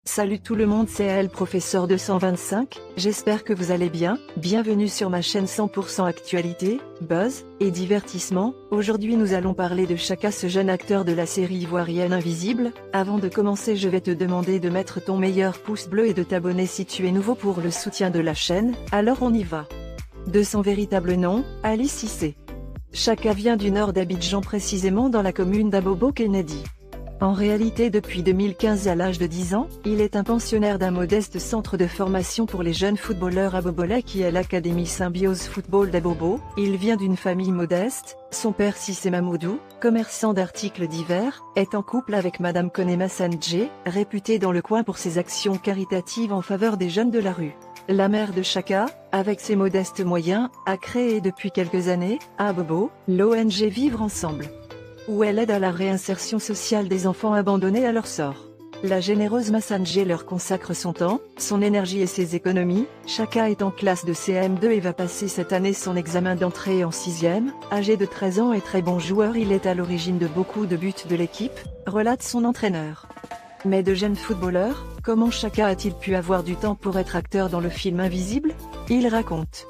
Salut tout le monde, c'est Elle Professeur 225, j'espère que vous allez bien, bienvenue sur ma chaîne 100% actualité, buzz, et divertissement. Aujourd'hui nous allons parler de Chaka, ce jeune acteur de la série ivoirienne Invisible. Avant de commencer je vais te demander de mettre ton meilleur pouce bleu et de t'abonner si tu es nouveau pour le soutien de la chaîne, alors on y va. De son véritable nom, Ali Cissé. Chaka vient du nord d'Abidjan, précisément dans la commune d'Abobo Kennedy. En réalité, depuis 2015 à l'âge de 10 ans, il est un pensionnaire d'un modeste centre de formation pour les jeunes footballeurs abobolais qui est l'Académie Symbiose Football d'Abobo. Il vient d'une famille modeste, son père Cissé Mamoudou, commerçant d'articles divers, est en couple avec Madame Konema Sandjé, réputée dans le coin pour ses actions caritatives en faveur des jeunes de la rue. La mère de Chaka, avec ses modestes moyens, a créé depuis quelques années, à Abobo, l'ONG Vivre Ensemble, où elle aide à la réinsertion sociale des enfants abandonnés à leur sort. La généreuse Massandjé leur consacre son temps, son énergie et ses économies. Chaka est en classe de CM2 et va passer cette année son examen d'entrée en 6e. Âgé de 13 ans et très bon joueur, il est à l'origine de beaucoup de buts de l'équipe, relate son entraîneur. Mais de jeunes footballeurs, comment Chaka a-t-il pu avoir du temps pour être acteur dans le film Invisible? Il raconte: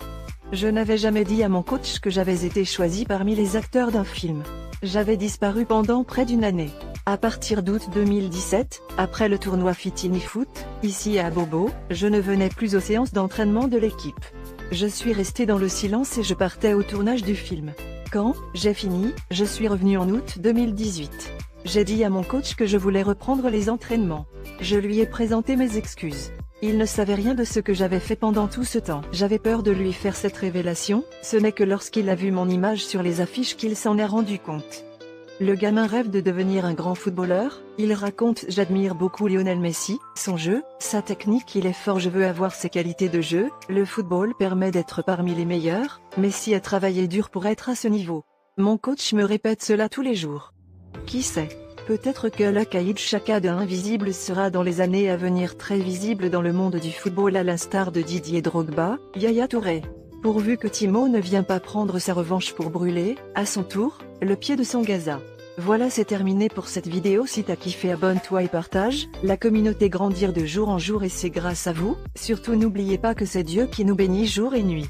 je n'avais jamais dit à mon coach que j'avais été choisi parmi les acteurs d'un film. J'avais disparu pendant près d'une année. À partir d'août 2017, après le tournoi Fitini Foot, ici à Abobo, je ne venais plus aux séances d'entraînement de l'équipe. Je suis resté dans le silence et je partais au tournage du film. Quand j'ai fini, je suis revenu en août 2018. J'ai dit à mon coach que je voulais reprendre les entraînements. Je lui ai présenté mes excuses. Il ne savait rien de ce que j'avais fait pendant tout ce temps. J'avais peur de lui faire cette révélation, ce n'est que lorsqu'il a vu mon image sur les affiches qu'il s'en est rendu compte. Le gamin rêve de devenir un grand footballeur, il raconte: j'admire beaucoup Lionel Messi, son jeu, sa technique, il est fort, je veux avoir ses qualités de jeu, le football permet d'être parmi les meilleurs, Messi a travaillé dur pour être à ce niveau. Mon coach me répète cela tous les jours. Qui sait? Peut-être que l'Akaïd Chaka de Invisible sera dans les années à venir très visible dans le monde du football, à l'instar de Didier Drogba, Yaya Touré. Pourvu que Timo ne vienne pas prendre sa revanche pour brûler, à son tour, le pied de son Gaza. Voilà, c'est terminé pour cette vidéo. Si t'as kiffé, abonne-toi et partage, la communauté grandir de jour en jour et c'est grâce à vous. Surtout n'oubliez pas que c'est Dieu qui nous bénit jour et nuit.